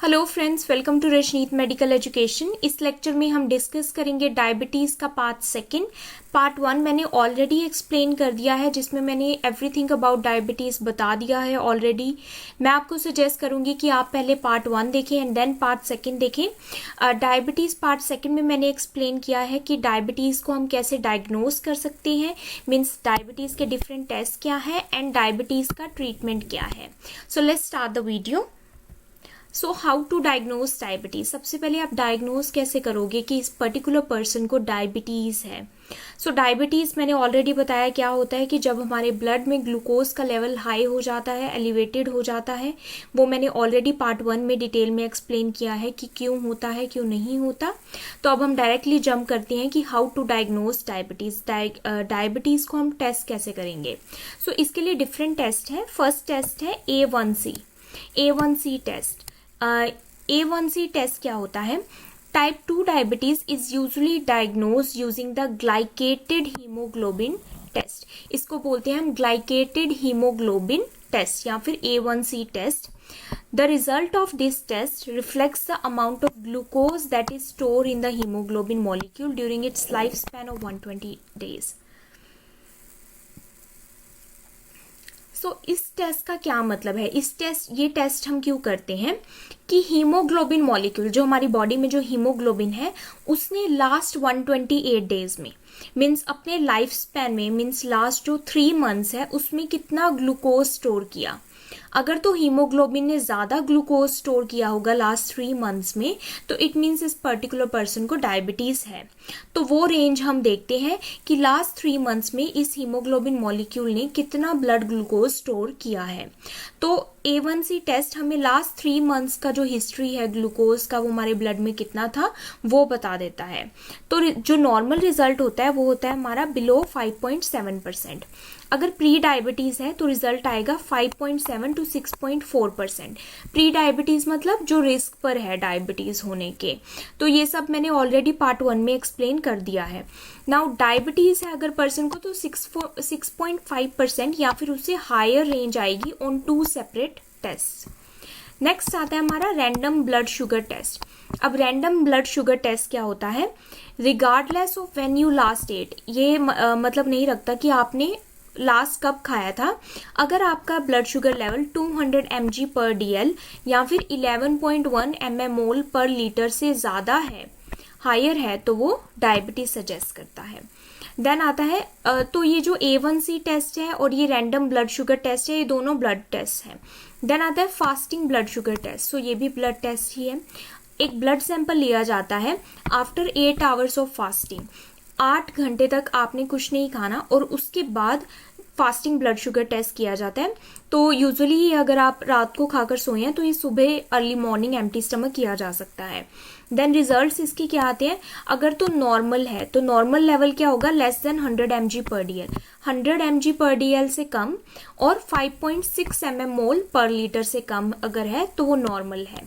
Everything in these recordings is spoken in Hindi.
Hello friends, welcome to Rajneet medical education. इस लेक्चर में हम डिस्कस करेंगे डायबिटीज़ का पार्ट सेकंड। पार्ट वन मैंने ऑलरेडी एक्सप्लेन कर दिया है, जिसमें मैंने एवरीथिंग अबाउट डायबिटीज़ बता दिया है ऑलरेडी। मैं आपको सजेस्ट करूंगी कि आप पहले पार्ट वन देखें एंड देन पार्ट सेकंड देखें। डायबिटीज़ पार्ट सेकंड में मैंने एक्सप्लेन किया है कि डायबिटीज़ को हम कैसे डायग्नोज कर सकते हैं, मीन्स डायबिटीज़ के डिफरेंट टेस्ट क्या है एंड डायबिटीज़ का ट्रीटमेंट क्या है। So let's start the video. So how to diagnose diabetes. सबसे पहले आप डायग्नोज कैसे करोगे कि इस पर्टिकुलर पर्सन को डायबिटीज है। सो डायबिटीज मैंने ऑलरेडी बताया क्या होता है कि जब हमारे ब्लड में ग्लूकोज का लेवल हाई हो जाता है, एलिवेटेड हो जाता है। वो मैंने ऑलरेडी पार्ट वन में डिटेल में एक्सप्लेन किया है कि क्यों होता है, क्यों नहीं होता। तो अब हम डायरेक्टली जंप करते हैं कि how to diagnose diabetes. Diabetes को हम टेस्ट कैसे करेंगे। सो इसके लिए डिफरेंट टेस्ट है। फर्स्ट टेस्ट है A1C टेस्ट। A1C टेस्ट क्या होता है? Type 2 diabetes is usually diagnose using the glycated haemoglobin test. इसको बोलते हैं हम ग्लाइकेटेड हीमोग्लोबिन टेस्ट या फिर A1C test. The result of this test reflects the amount of glucose that is stored in the hemoglobin molecule during its lifespan of 120 days. इस टेस्ट का क्या मतलब है? ये टेस्ट हम क्यों करते हैं कि हीमोग्लोबिन मॉलिक्यूल, जो हमारी बॉडी में जो हीमोग्लोबिन है, उसने लास्ट 128 डेज में, मीन्स अपने लाइफ स्पैन में, मीन्स लास्ट जो 3 मंथ्स है, उसमें कितना ग्लूकोज स्टोर किया। अगर तो हीमोग्लोबिन ने ज्यादा ग्लूकोज स्टोर किया होगा लास्ट 3 मंथ्स में, तो इट मीन्स इस पर्टिकुलर पर्सन को डायबिटीज है। तो वो रेंज हम देखते हैं कि लास्ट 3 मंथ्स में इस हीमोग्लोबिन मॉलिक्यूल ने कितना ब्लड ग्लूकोज स्टोर किया है। तो A1C टेस्ट हमें लास्ट 3 मंथ्स का जो हिस्ट्री है ग्लूकोज का, वो हमारे ब्लड में कितना था वो बता देता है। तो जो नॉर्मल रिजल्ट होता है वो होता है हमारा बिलो 5.7%। अगर प्री डायबिटीज है तो रिजल्ट आएगा 5.7 to 6.4%। प्री डायबिटीज मतलब जो रिस्क पर है डायबिटीज होने के। तो ये सब मैंने ऑलरेडी पार्ट 1 में एक्सप्लेन कर दिया है। नाउ डायबिटीज है अगर पर्सन को, तो 6.5% या फिर उससे हायर रेंज आएगी ऑन 2 सेपरेट टेस्ट। नेक्स्ट आता है हमारा रैंडम ब्लड शुगर टेस्ट। अब रैंडम ब्लड शुगर टेस्ट क्या होता है? Regardless of when you last ate, ये मतलब नहीं रखता कि आपने लास्ट कब खाया था। अगर आपका ब्लड शुगर लेवल 200 mg/dl या फिर 11.1 mmol पर लीटर से ज्यादा है, हायर है, तो वो डायबिटीज सजेस्ट करता है। देन आता है तो ये जो A1C टेस्ट है और ये रैंडम ब्लड शुगर टेस्ट है, ये दोनों ब्लड टेस्ट है। देन आता है फास्टिंग ब्लड शुगर टेस्ट। सो ये भी ब्लड टेस्ट ही है। एक ब्लड सैंपल लिया जाता है आफ्टर 8 आवर्स ऑफ फास्टिंग। 8 घंटे तक आपने कुछ नहीं खाना और उसके बाद फास्टिंग ब्लड शुगर टेस्ट किया जाता है। तो यूजुअली अगर आप रात को खाकर सोए हैं तो ये सुबह अर्ली मॉर्निंग एम्प्टी स्टमक किया जा सकता है। देन रिजल्ट्स इसके क्या आते हैं? अगर तो नॉर्मल है तो नॉर्मल लेवल क्या होगा? Less than 100 mg/dl। 100 mg/dl से कम और 5.6 mmol पर लीटर से कम अगर है तो वो नॉर्मल है।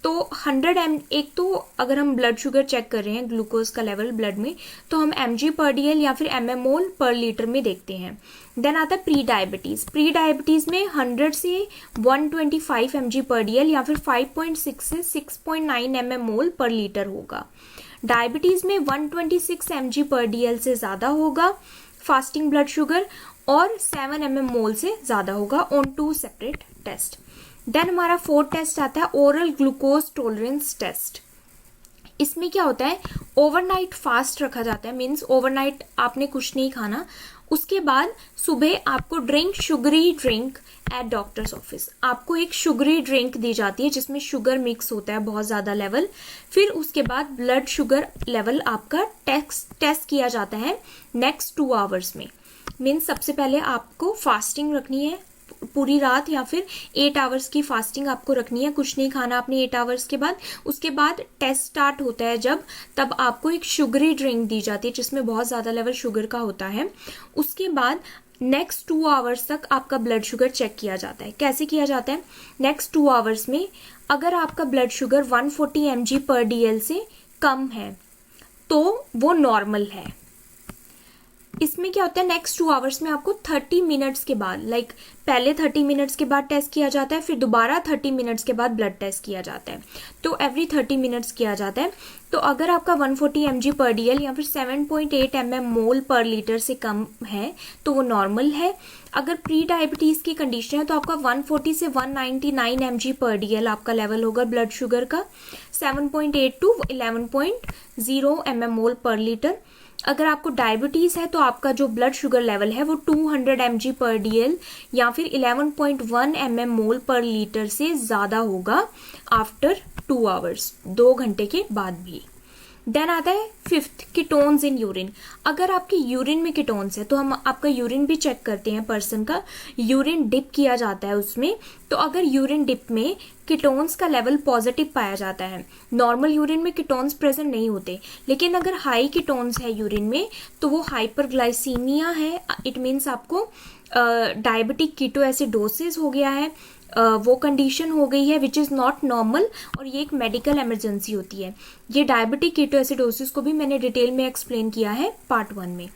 तो 100 एक तो अगर हम ब्लड शुगर चेक कर रहे हैं, ग्लूकोज का लेवल ब्लड में, तो हम mg/dl या फिर mmol पर लीटर में देखते हैं। देन आता है प्री डायबिटीज। प्री डायबिटीज में 100 से 125 mg/dl या फिर 5.6 से 6.9 mmol पर लीटर होगा। डायबिटीज में 126 mg/dl से ज्यादा होगा फास्टिंग ब्लड शुगर और 7 mmol से ज्यादा होगा ऑन 2 सेपरेट टेस्ट। देन हमारा 4th टेस्ट आता है ओरल ग्लूकोज टॉलरेंस टेस्ट। इसमें क्या होता है? ओवरनाइट फास्ट रखा जाता है, मीन्स ओवरनाइट आपने कुछ नहीं खाना। उसके बाद सुबह आपको sugary drink eight doctors office, आपको एक शुगरी ड्रिंक दी जाती है जिसमें शुगर मिक्स होता है बहुत ज्यादा लेवल। फिर उसके बाद ब्लड शुगर लेवल आपका टेस्ट किया जाता है नेक्स्ट 2 आवर्स में। मीन्स सबसे पहले आपको फास्टिंग रखनी है पूरी रात या फिर 8 आवर्स की फास्टिंग आपको रखनी है, कुछ नहीं खाना आपने 8 आवर्स के बाद। उसके बाद टेस्ट स्टार्ट होता है जब, तब आपको एक शुगरी ड्रिंक दी जाती है जिसमें बहुत ज्यादा लेवल शुगर का होता है। उसके बाद नेक्स्ट 2 आवर्स तक आपका ब्लड शुगर चेक किया जाता है। कैसे किया जाता है? नेक्स्ट 2 आवर्स में अगर आपका ब्लड शुगर 140 mg/dl से कम है तो वो नॉर्मल है। इसमें क्या होता है, नेक्स्ट 2 आवर्स में आपको 30 मिनट्स के बाद, लाइक पहले 30 मिनट्स के बाद टेस्ट किया जाता है, फिर दोबारा 30 मिनट्स के बाद ब्लड टेस्ट किया जाता है, तो एवरी 30 मिनट्स किया जाता है। तो अगर आपका 140 mg पर DL या फिर 7.8 mm मोल पर लीटर से कम है तो वो नॉर्मल है। अगर प्री डायबिटीज की कंडीशन है तो आपका 140 से 199 mg पर DL आपका लेवल होगा ब्लड शुगर का, 7.8 टू 11.0 mm मोल पर लीटर। अगर आपको डायबिटीज है तो आपका जो ब्लड शुगर लेवल है वो 200 mg पर DL या फिर 11.1 mm मोल पर लीटर से ज्यादा होगा आफ्टर 2 आवर्स, 2 घंटे के बाद भी। देन आता है 5th, कीटोन्स इन यूरिन। अगर आपके यूरिन में कीटोन्स है तो हम आपका यूरिन भी चेक करते हैं, पर्सन का यूरिन डिप किया जाता है उसमें। तो अगर यूरिन डिप में कीटोन्स का लेवल पॉजिटिव पाया जाता है, नॉर्मल यूरिन में कीटोन्स प्रेजेंट नहीं होते, लेकिन अगर हाई कीटोन्स है यूरिन में तो वो हाइपरग्लाइसीमिया है, इट मीन्स आपको डायबिटिक कीटोएसिडोसिस हो गया है, वो कंडीशन हो गई है विच इज़ नॉट नॉर्मल, और ये एक मेडिकल इमरजेंसी होती है। ये डायबिटिक कीटोएसिडोसिस को भी मैंने डिटेल में एक्सप्लेन किया है पार्ट 1 में।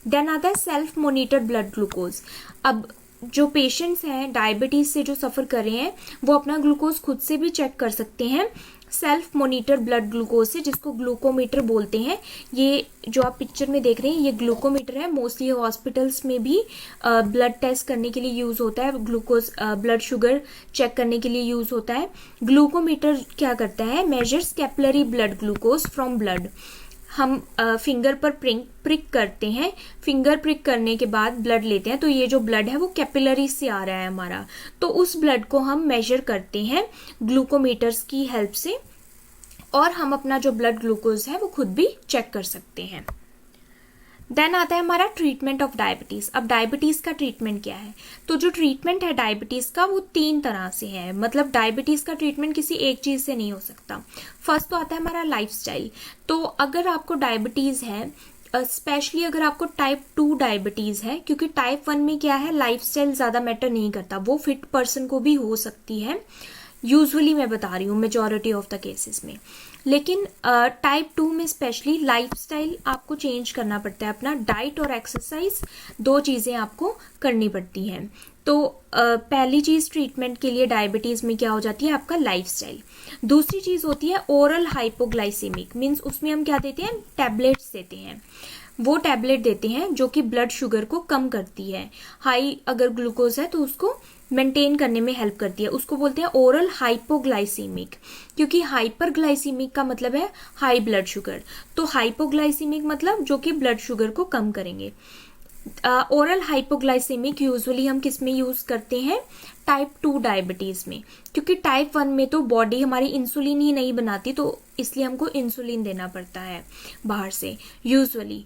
देन आता है सेल्फ मॉनिटर्ड ब्लड ग्लूकोज। अब जो पेशेंट्स हैं डायबिटीज से जो सफर कर रहे हैं वो अपना ग्लूकोज खुद से भी चेक कर सकते हैं सेल्फ मॉनिटर ब्लड ग्लूकोज से, जिसको ग्लूकोमीटर बोलते हैं। ये जो आप पिक्चर में देख रहे हैं ये ग्लूकोमीटर है, मोस्टली हॉस्पिटल्स में भी ब्लड टेस्ट करने के लिए यूज होता है, ग्लूकोज ब्लड शुगर चेक करने के लिए यूज होता है। ग्लूकोमीटर क्या करता है, measures capillary blood glucose from blood. हम फिंगर पर प्रिक करते हैं, फिंगर प्रिक करने के बाद ब्लड लेते हैं, तो ये जो ब्लड है वो कैपिलरी से आ रहा है हमारा, तो उस ब्लड को हम मेजर करते हैं ग्लूकोमीटर्स की हेल्प से, और हम अपना जो ब्लड ग्लूकोज है वो खुद भी चेक कर सकते हैं। देन आता है हमारा ट्रीटमेंट ऑफ डायबिटीज। अब डायबिटीज का ट्रीटमेंट क्या है, तो जो ट्रीटमेंट है डायबिटीज का वो 3 तरह से है, मतलब डायबिटीज का ट्रीटमेंट किसी एक चीज से नहीं हो सकता। फर्स्ट तो आता है हमारा लाइफस्टाइल। तो अगर आपको डायबिटीज है, स्पेशली अगर आपको टाइप 2 डायबिटीज है, क्योंकि टाइप 1 में क्या है लाइफस्टाइल ज्यादा मैटर नहीं करता, वो फिट पर्सन को भी हो सकती है, यूजुअली मैं बता रही हूँ मेजॉरिटी ऑफ द केसेस में। लेकिन टाइप 2 में स्पेशली लाइफस्टाइल आपको चेंज करना पड़ता है, अपना डाइट और एक्सरसाइज 2 चीजें आपको करनी पड़ती हैं। तो पहली चीज ट्रीटमेंट के लिए डायबिटीज में क्या हो जाती है आपका लाइफस्टाइल। दूसरी चीज होती है ओरल हाइपोग्लाइसेमिक, मीन्स उसमें हम क्या देते हैं, टैबलेट्स देते हैं। वो टैबलेट देते हैं जो कि ब्लड शुगर को कम करती है, हाई अगर ग्लूकोज है तो उसको मेंटेन करने में हेल्प करती है, उसको बोलते हैं ओरल हाइपोग्लाइसीमिक। क्योंकि हाइपरग्लाइसीमिक का मतलब है हाई ब्लड शुगर, तो हाइपोग्लाइसीमिक मतलब जो कि ब्लड शुगर को कम करेंगे। ओरल हाइपोग्लाइसेमिक यूजुअली हम किस में यूज करते हैं, टाइप 2 डायबिटीज में, क्योंकि टाइप 1 में तो बॉडी हमारी इंसुलिन ही नहीं बनाती, तो इसलिए हमको इंसुलिन देना पड़ता है बाहर से यूजुअली।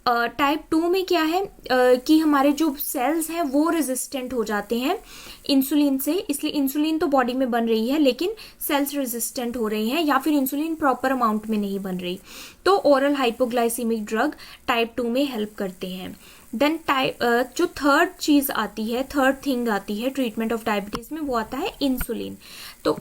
टाइप 2 में क्या है कि हमारे जो सेल्स हैं वो रेजिस्टेंट हो जाते हैं इंसुलिन से, इसलिए इंसुलिन तो बॉडी में बन रही है लेकिन सेल्स रेजिस्टेंट हो रही हैं, या फिर इंसुलिन प्रॉपर अमाउंट में नहीं बन रही, तो ओरल हाइपोग्लाइसीमिक ड्रग टाइप 2 में हेल्प करते हैं। देन जो थर्ड चीज आती है, थर्ड थिंग आती है ट्रीटमेंट ऑफ डायबिटीज में, वो आता है इंसुलिन। तो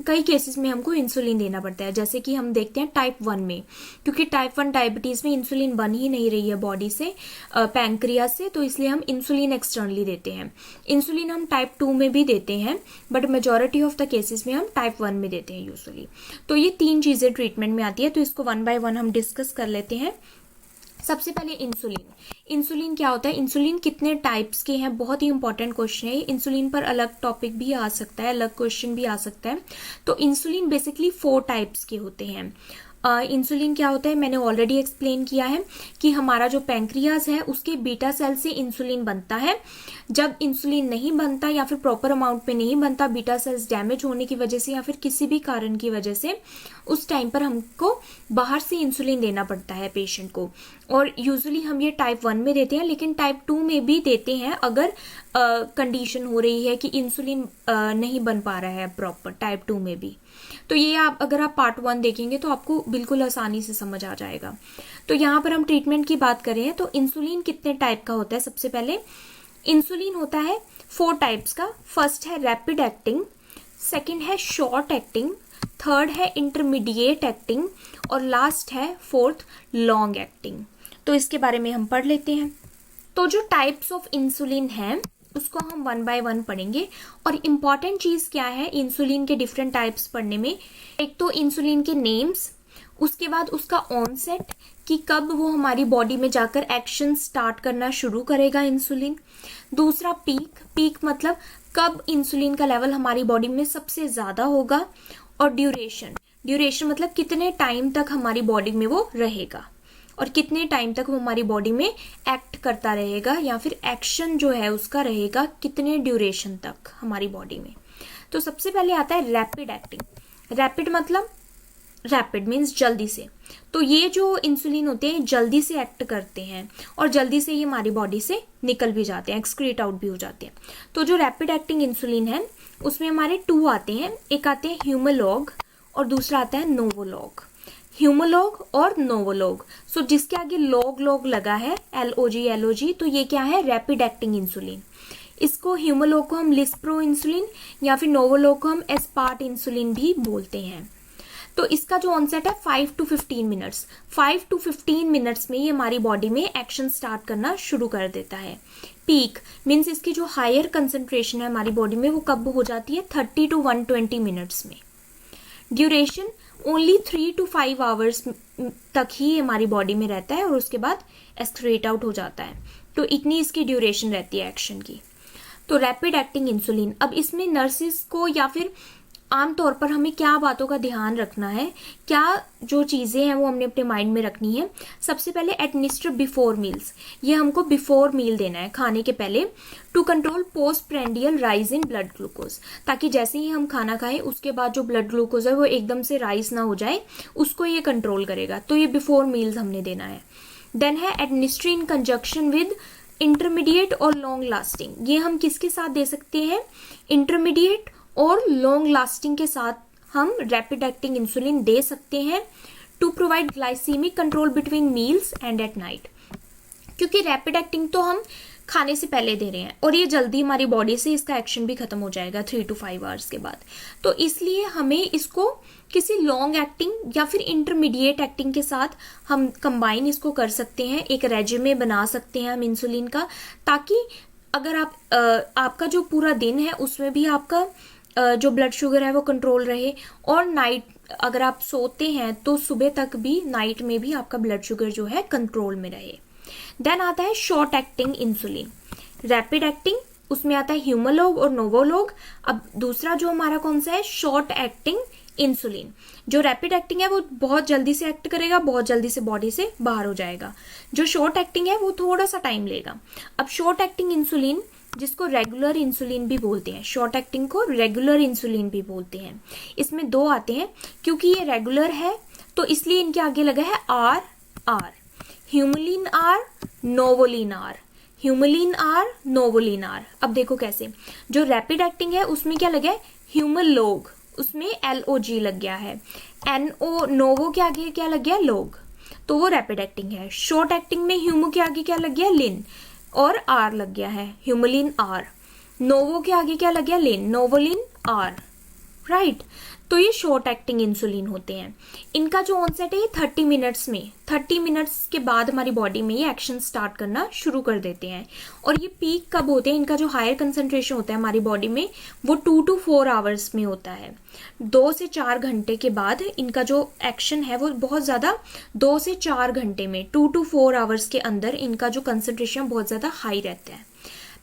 कई केसेस में हमको इंसुलिन देना पड़ता है, जैसे कि हम देखते हैं टाइप 1 में, क्योंकि टाइप 1 डायबिटीज में इंसुलिन बन ही नहीं रही है बॉडी से, पैंक्रियास से, तो इसलिए हम इंसुलिन एक्सटर्नली देते हैं। इंसुलिन हम टाइप 2 में भी देते हैं, but majority of the cases में हम टाइप 1 में देते हैं यूजुअली। तो ये 3 चीजें ट्रीटमेंट में आती है, तो इसको 1 बाय 1 हम डिस्कस कर लेते हैं। सबसे पहले इंसुलिन। इंसुलिन क्या होता है, इंसुलिन कितने टाइप्स के हैं, बहुत ही इंपॉर्टेंट क्वेश्चन है। इंसुलिन पर अलग टॉपिक भी आ सकता है, अलग क्वेश्चन भी आ सकता है। तो इंसुलिन बेसिकली 4 टाइप्स के होते हैं। इंसुलिन क्या होता है मैंने ऑलरेडी एक्सप्लेन किया है कि हमारा जो पैंक्रियाज है उसके बीटा सेल से इंसुलिन बनता है। जब इंसुलिन नहीं बनता या फिर प्रॉपर अमाउंट में नहीं बनता, बीटा सेल्स डैमेज होने की वजह से या फिर किसी भी कारण की वजह से, उस टाइम पर हमको बाहर से इंसुलिन देना पड़ता है पेशेंट को। और यूजुअली हम ये टाइप 1 में देते हैं, लेकिन टाइप 2 में भी देते हैं अगर कंडीशन हो रही है कि इंसुलिन नहीं बन पा रहा है प्रॉपर, टाइप 2 में भी। तो ये अगर आप पार्ट 1 देखेंगे तो आपको बिल्कुल आसानी से समझ आ जाएगा। तो यहाँ पर हम ट्रीटमेंट की बात करें तो इंसुलिन कितने टाइप का होता है। सबसे पहले इंसुलिन होता है 4 टाइप्स का। फर्स्ट है रैपिड एक्टिंग, सेकंड है शॉर्ट एक्टिंग, थर्ड है इंटरमीडिएट एक्टिंग और लास्ट है 4th लॉन्ग एक्टिंग। तो इसके बारे में हम पढ़ लेते हैं। तो जो टाइप्स ऑफ इंसुलिन है उसको हम 1 बाय 1 पढ़ेंगे। और इम्पॉर्टेंट चीज क्या है इंसुलिन के डिफरेंट टाइप्स पढ़ने में, एक तो इंसुलिन के नेम्स, उसके बाद उसका ऑनसेट कि कब वो हमारी बॉडी में जाकर एक्शन स्टार्ट करना शुरू करेगा इंसुलिन। दूसरा पीक मतलब कब इंसुलिन का लेवल हमारी बॉडी में सबसे ज्यादा होगा। और ड्यूरेशन मतलब कितने टाइम तक हमारी बॉडी में वो रहेगा और कितने टाइम तक वो हमारी बॉडी में एक्ट करता रहेगा या फिर एक्शन जो है उसका रहेगा कितने ड्यूरेशन तक हमारी बॉडी में। तो सबसे पहले आता है रैपिड एक्टिंग। रैपिड मतलब रैपिड मीन्स जल्दी से। तो ये जो इंसुलिन होते हैं जल्दी से एक्ट करते हैं और जल्दी से ये हमारी बॉडी से निकल भी जाते हैं, एक्सक्रीट आउट भी हो जाते हैं। तो जो रैपिड एक्टिंग इंसुलिन है उसमें हमारे 2 आते हैं, एक आते हैं ह्यूमोलॉग और दूसरा आता है नोवोलॉग। ह्यूमोलॉग और नोवोलॉग, सो जिसके आगे लॉग लगा है LOG, तो ये क्या है रैपिड एक्टिंग इंसुलिन। इसको ह्यूमोलॉग को हम लिस्प्रो इंसुलिन या फिर नोवोलॉग को हम एस्पार्ट इंसुलिन भी बोलते हैं। तो इसका जो ऑनसेट है 5 to 15 मिनट्स, 5 to 15 मिनट्स में ये हमारी बॉडी में एक्शन स्टार्ट करना शुरू कर देता है। पीक मीन्स इसकी जो हायर कंसेंट्रेशन है हमारी बॉडी में वो कब हो जाती है 30 to 120 मिनट्स में। ड्यूरेशन ओनली 3 to 5 आवर्स तक ही हमारी बॉडी में रहता है और उसके बाद एक्सक्रीट आउट हो जाता है। तो इतनी इसकी ड्यूरेशन रहती है एक्शन की। तो रैपिड एक्टिंग इंसुलिन, अब इसमें नर्सिस को या फिर आमतौर पर हमें क्या बातों का ध्यान रखना है, क्या जो चीजें हैं वो हमने अपने माइंड में रखनी है। सबसे पहले एडमिनिस्टर बिफोर मील्स, ये हमको बिफोर मील देना है, खाने के पहले, to control post prandial rise in blood glucose, ताकि जैसे ही हम खाना खाएं उसके बाद जो ब्लड ग्लूकोज है वो एकदम से राइज ना हो जाए, उसको ये कंट्रोल करेगा। तो ये बिफोर मील्स हमने देना है। देन है administer in conjunction with intermediate और लॉन्ग लास्टिंग, ये हम किसके साथ दे सकते हैं, इंटरमीडिएट और लॉन्ग लास्टिंग के साथ हम रैपिड एक्टिंग इंसुलिन दे सकते हैं to provide glycaemic control between meals and at night. क्योंकि रैपिड एक्टिंग तो हम खाने से पहले दे रहे हैं और ये जल्दी हमारी बॉडी से इसका एक्शन भी खत्म हो जाएगा 3 to 5 आवर्स के बाद। तो इसलिए हमें इसको किसी लॉन्ग एक्टिंग या फिर इंटरमीडिएट एक्टिंग के साथ हम कंबाइन इसको कर सकते हैं, एक रेजिमे बना सकते हैं हम इंसुलिन का, ताकि अगर आपका जो पूरा दिन है उसमें भी आपका जो ब्लड शुगर है वो कंट्रोल रहे, और नाइट अगर आप सोते हैं तो सुबह तक भी, नाइट में भी आपका ब्लड शुगर जो है कंट्रोल में रहे। देन आता है short acting insulin. Rapid acting उसमें आता है ह्यूमोलॉग और नोवोलॉग। अब दूसरा जो हमारा कौन सा है, शॉर्ट एक्टिंग इंसुलिन। जो रैपिड एक्टिंग है वो बहुत जल्दी से एक्ट करेगा, बहुत जल्दी से बॉडी से बाहर हो जाएगा। जो शॉर्ट एक्टिंग है वो थोड़ा सा टाइम लेगा। अब शॉर्ट एक्टिंग इंसुलिन जिसको रेगुलर इंसुलिन भी बोलते हैं, शॉर्ट एक्टिंग को रेगुलर इंसुलिन भी बोलते हैं। इसमें 2 आते हैं, क्योंकि ये रेगुलर है तो इसलिए इनके आगे लगा है R, Humulin R, Novolin R, Humulin R, Novolin R. अब देखो कैसे, जो रैपिड एक्टिंग है उसमें क्या लगा है, ह्यूमोलॉग, उसमें LOG लग गया है, नोवो के आगे क्या लग गया, लॉग, तो वो रैपिड एक्टिंग है। शॉर्ट एक्टिंग में ह्यूमो के आगे क्या लग गया, लिन, और आर लग गया है, ह्यूमोलिन आर। नोवो के आगे क्या लग गया, लिन, नोवोलिन आर, राइट। तो ये शॉर्ट एक्टिंग इंसुलिन होते हैं। इनका जो ऑनसेट है ये 30 मिनट्स में, 30 मिनट्स के बाद हमारी बॉडी में ये एक्शन स्टार्ट करना शुरू कर देते हैं। और ये पीक कब होते हैं, इनका जो हायर कंसंट्रेशन होता है हमारी बॉडी में वो 2 to 4 आवर्स में होता है। 2 से 4 घंटे के बाद इनका जो एक्शन है वो बहुत ज्यादा, 2 से 4 घंटे में, 2 to 4 आवर्स के अंदर इनका जो कंसंट्रेशन बहुत ज्यादा हाई रहता है।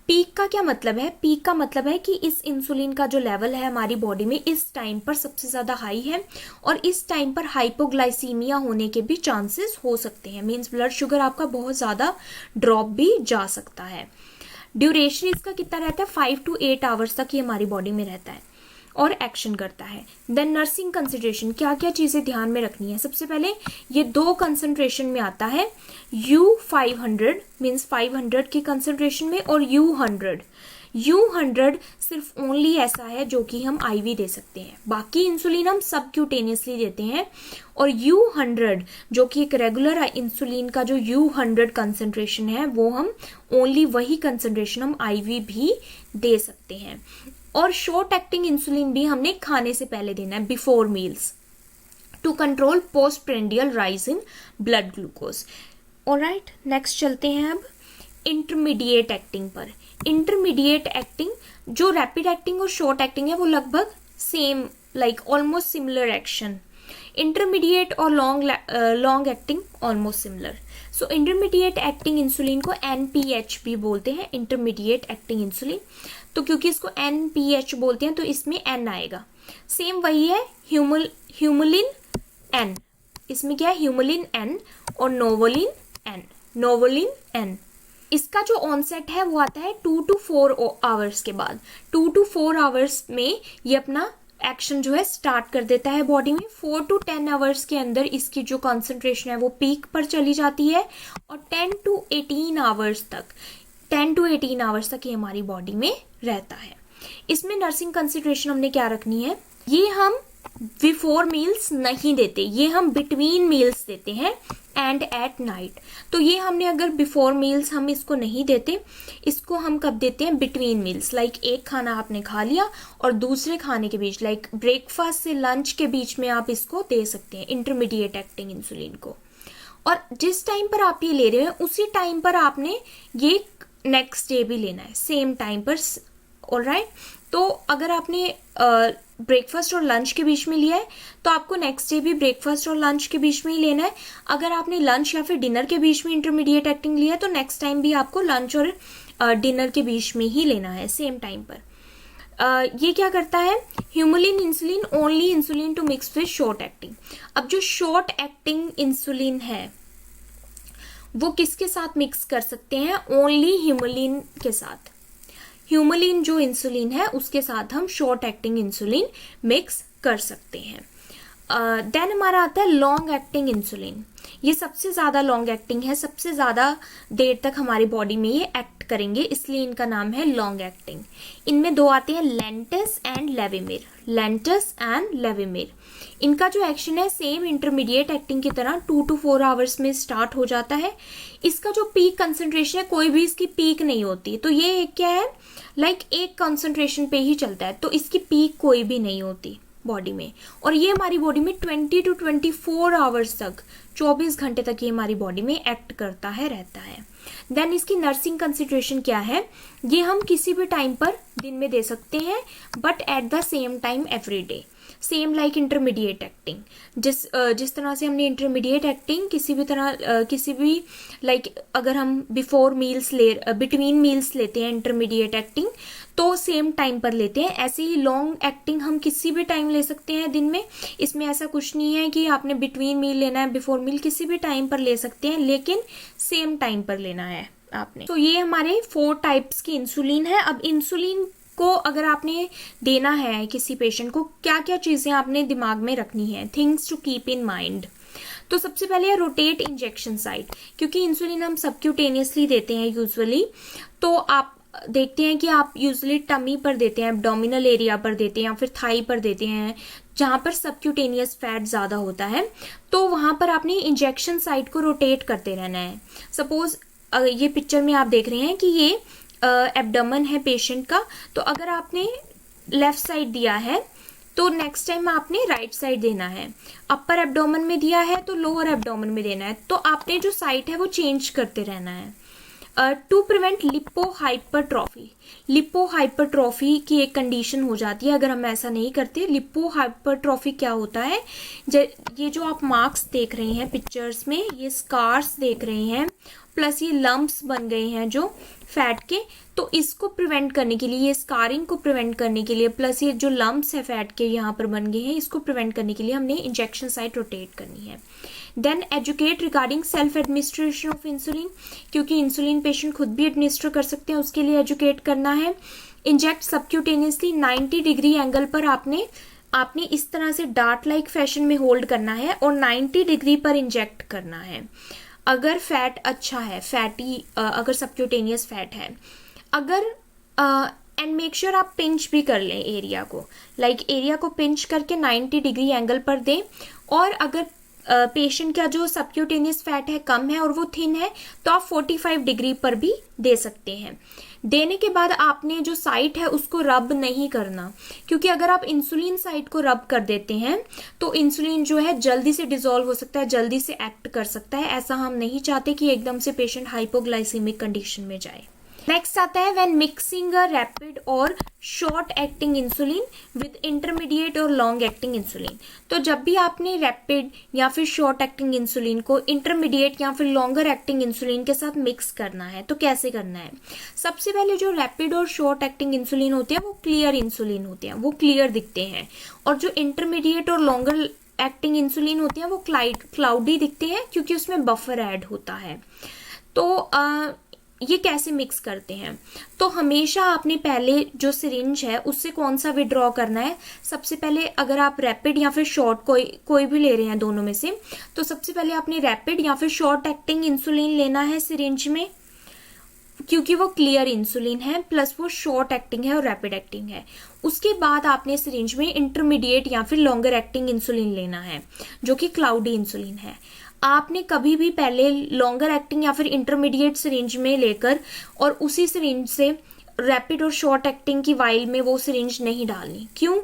पीक का क्या मतलब है, पीक का मतलब है कि इस इंसुलिन का जो लेवल है हमारी बॉडी में इस टाइम पर सबसे ज्यादा हाई है, और इस टाइम पर हाइपोग्लाइसीमिया होने के भी चांसेस हो सकते हैं, मींस ब्लड शुगर आपका बहुत ज्यादा ड्रॉप भी जा सकता है। ड्यूरेशन इसका कितना रहता है, 5 to 8 आवर्स तक ये हमारी बॉडी में रहता है और एक्शन करता है। देन नर्सिंग कंसिडरेशन, क्या क्या चीजें ध्यान में रखनी है। सबसे पहले ये 2 कंसंट्रेशन में आता है, U500 मीन्स 500 की कंसंट्रेशन में, और U100 सिर्फ ओनली ऐसा है जो कि हम IV दे सकते हैं, बाकी इंसुलिन हम सबक्यूटेनियसली देते हैं। और U100 जो कि एक रेगुलर इंसुलिन का जो U100 कंसंट्रेशन है वो हम ओनली वही कंसंट्रेशन हम IV भी दे सकते हैं। और शॉर्ट एक्टिंग इंसुलिन भी हमने खाने से पहले देना है, before meals, to control post prandial rise in blood glucose. Alright, next चलते हैं अब इंटरमीडिएट एक्टिंग पर। इंटरमीडिएट एक्टिंग, जो रैपिड एक्टिंग और शॉर्ट एक्टिंग है वो लगभग same, like almost similar action. Intermediate और long acting almost similar. So intermediate acting insulin को NPH भी बोलते हैं, इंटरमीडिएट एक्टिंग इंसुलिन। तो क्योंकि इसको NPH बोलते हैं तो इसमें N आएगा। सेम वही है ह्यूमुलिन N, इसमें क्या है ह्यूमुलिन N और नोवोलिन N। इसका जो ऑनसेट है वो आता है 2 to 4 आवर्स के बाद। 2 to 4 आवर्स में ये अपना एक्शन जो है स्टार्ट कर देता है बॉडी में। 4 to 10 आवर्स के अंदर इसकी जो कंसंट्रेशन है वो पीक पर चली जाती है और 10 to 18 आवर्स तक ये हमारी बॉडी में रहता है। इसमें नर्सिंग कंसंट्रेशन हमने क्या रखनी है, ये हम बिफोर मील्स नहीं देते, ये हम बिटवीन मील्स देते हैं एंड एट नाइट। तो ये हमने अगर बिफोर मील्स हम इसको नहीं देते, इसको हम कब देते हैं, बिटवीन मील्स। लाइक एक खाना आपने खा लिया और दूसरे खाने के बीच, लाइक ब्रेकफास्ट से लंच के बीच में आप इसको दे सकते हैं इंटरमीडिएट एक्टिंग इंसुलिन को। और जिस टाइम पर आप ये ले रहे हैं उसी टाइम पर आपने ये नेक्स्ट डे भी लेना है, सेम टाइम पर। ऑलराइट, तो अगर आपने ब्रेकफास्ट और लंच के बीच में लिया है तो आपको नेक्स्ट डे भी ब्रेकफास्ट और लंच के बीच में ही लेना है। अगर आपने लंच या फिर डिनर के बीच में इंटरमीडिएट एक्टिंग लिया है तो नेक्स्ट टाइम भी आपको लंच और डिनर के बीच में ही लेना है, सेम टाइम पर। ये क्या करता है, Humulin insulin only insulin to mix with short acting. अब जो शॉर्ट एक्टिंग इंसुलिन है वो किसके साथ मिक्स कर सकते हैं, ओनली ह्यूमुलिन के साथ। ह्यूमुलिन जो इंसुलिन है उसके साथ हम शॉर्ट एक्टिंग इंसुलिन मिक्स कर सकते हैं। देन हमारा आता है लॉन्ग एक्टिंग इंसुलिन। ये सबसे ज्यादा लॉन्ग एक्टिंग है, सबसे ज्यादा देर तक हमारी बॉडी में ये एक्ट करेंगे, इसलिए इनका नाम है लॉन्ग एक्टिंग। इनमें दो आते हैं, लेंटस एंड लेविमिर। इनका जो एक्शन है सेम इंटरमीडिएट एक्टिंग की तरह 2 to 4 आवर्स में स्टार्ट हो जाता है। इसका जो पीक कंसंट्रेशन है, कोई भी इसकी पीक नहीं होती, तो ये क्या है, लाइक एक कंसंट्रेशन पे ही चलता है, तो इसकी पीक कोई भी नहीं होती बॉडी में। और ये हमारी बॉडी में 20 to 24 आवर्स तक, 24 घंटे तक ये हमारी बॉडी में एक्ट करता है, रहता है। देन इसकी नर्सिंग कंसंट्रेशन क्या है, ये हम किसी भी टाइम पर दिन में दे सकते हैं, but at the same time every day, same like intermediate acting. जिस तरह से हमने इंटरमीडिएट एक्टिंग किसी भी लाइक अगर हम बिटवीन मील्स लेते हैं इंटरमीडिएट एक्टिंग तो सेम टाइम पर लेते हैं, ऐसे ही लॉन्ग एक्टिंग हम किसी भी टाइम ले सकते हैं दिन में। इसमें ऐसा कुछ नहीं है कि आपने बिटवीन मील लेना है, बिफोर मील, किसी भी टाइम पर ले सकते हैं, लेकिन सेम टाइम पर लेना है आपने। तो ये हमारे 4 टाइप्स की इंसुलिन है। अब इंसुलिन को अगर आपने देना है किसी पेशेंट को, क्या क्या चीजें आपने दिमाग में रखनी है, things to keep in mind. तो सबसे पहले है रोटेट इंजेक्शन साइट, क्योंकि इंसुलिन हम सबक्यूटेनियसली देते हैं यूजुअली, तो आप देखते हैं कि आप यूजुअली टमी पर देते हैं, एब्डोमिनल एरिया पर देते हैं या फिर थाई पर देते हैं, जहां पर सबक्यूटेनियस फैट ज्यादा होता है, तो वहां पर आपने इंजेक्शन साइट को रोटेट करते रहना है। सपोज ये पिक्चर में आप देख रहे हैं कि ये एब्डोमेन है पेशेंट का, तो अगर आपने लेफ्ट साइड दिया है तो नेक्स्ट टाइम आपने राइट साइड देना है। अपर एब्डोमेन में दिया है तो लोअर एब्डोमेन में देना है, तो आपने जो साइट है वो चेंज करते रहना है। टू प्रिवेंट लिपोहाइपरट्रॉफी, लिपोहाइपरट्रॉफी की एक कंडीशन हो जाती है अगर हम ऐसा नहीं करते। लिपोहाइपरट्रॉफी क्या होता है, ये जो आप मार्क्स देख रहे हैं पिक्चर्स में, ये स्कार्स देख रहे हैं, प्लस ये लंप्स बन गए हैं जो फैट के, तो इसको प्रिवेंट करने के लिए, ये स्कारिंग को प्रिवेंट करने के लिए, प्लस ये जो लंप्स है फैट के यहाँ पर बन गए हैं, इसको प्रिवेंट करने के लिए हमने इंजेक्शन साइट रोटेट करनी है। Then educate regarding self administration of insulin, क्योंकि इंसुलिन पेशेंट खुद भी एडमिनिस्टर कर सकते हैं, उसके लिए एजुकेट करना है। इंजेक्ट सबक्यूटेनियसली 90 डिग्री एंगल पर आपने इस तरह से डार्ट लाइक फैशन में होल्ड करना है और 90 डिग्री पर इंजेक्ट करना है। अगर फैट अच्छा है, फैटी अगर सबक्यूटेनियस फैट है, अगर एंड मेक श्योर आप पिंच भी कर लें एरिया को, लाइक एरिया को पिंच करके 90 डिग्री एंगल पर दें। और अगर पेशेंट का जो सबक्यूटेनियस फैट है कम है और वो थिन है तो आप 45 डिग्री पर भी दे सकते हैं। देने के बाद आपने जो साइट है उसको रब नहीं करना, क्योंकि अगर आप इंसुलिन साइट को रब कर देते हैं तो इंसुलिन जो है जल्दी से डिसॉल्व हो सकता है, जल्दी से एक्ट कर सकता है। ऐसा हम नहीं चाहते कि एकदम से पेशेंट हाइपोग्लाइसीमिक कंडीशन में जाए। नेक्स्ट आता है व्हेन मिक्सिंग अ रैपिड और short acting insulin with intermediate और लॉन्ग एक्टिंग इंसुलिन। तो जब भी आपने रैपिड या फिर शॉर्ट एक्टिंग इंसुलिन को इंटरमीडिएट या फिर लॉन्गर एक्टिंग इंसुलिन के साथ मिक्स करना है तो कैसे करना है? सबसे पहले जो रैपिड और शॉर्ट एक्टिंग इंसुलिन होते हैं वो क्लियर इंसुलिन होते हैं, वो क्लियर दिखते हैं, और जो इंटरमीडिएट और लॉन्गर एक्टिंग इंसुलिन होते हैं वो क्लाउडी दिखते हैं, क्योंकि उसमें बफर ऐड होता है। तो ये कैसे मिक्स करते हैं? तो हमेशा आपने पहले जो सिरिंज है उससे कौन सा विड्रॉ करना है? सबसे पहले अगर आप रैपिड या फिर शॉर्ट कोई भी ले रहे हैं दोनों में से, तो सबसे पहले आपने रैपिड या फिर शॉर्ट एक्टिंग इंसुलिन लेना है सिरिंज में, क्योंकि वो क्लियर इंसुलिन है प्लस वो शॉर्ट एक्टिंग है और रैपिड एक्टिंग है। उसके बाद आपने सिरिंज में इंटरमीडिएट या फिर लॉन्गर एक्टिंग इंसुलिन लेना है जो कि क्लाउडी इंसुलिन है। आपने कभी भी पहले लॉन्गर एक्टिंग या फिर इंटरमीडिएट सिरिंज में लेकर और उसी सिरिंज से रैपिड और शॉर्ट एक्टिंग की वाइल में वो सिरिंज नहीं डालनी। क्यों?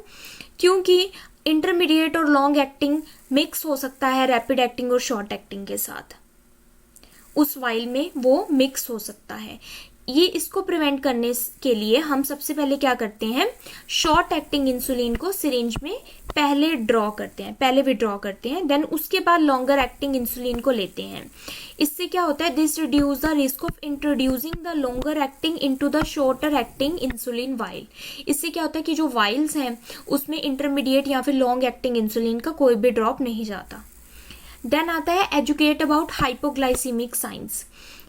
क्योंकि इंटरमीडिएट और लॉन्ग एक्टिंग मिक्स हो सकता है रैपिड एक्टिंग और शॉर्ट एक्टिंग के साथ, उस वाइल में वो मिक्स हो सकता है। ये इसको प्रिवेंट करने के लिए हम सबसे पहले क्या करते हैं, शॉर्ट एक्टिंग इंसुलिन को सिरिंज में पहले विड्रॉ करते हैं, देन उसके बाद लॉन्गर एक्टिंग इंसुलिन को लेते हैं। इससे क्या होता है, this reduce the risk of introducing the longer acting into the shorter acting insulin while. इससे क्या होता है कि जो वाइल्स हैं उसमें इंटरमीडिएट या फिर लॉन्ग एक्टिंग इंसुलिन का कोई भी ड्रॉप नहीं जाता। देन आता है educate about hypoglycaemic science.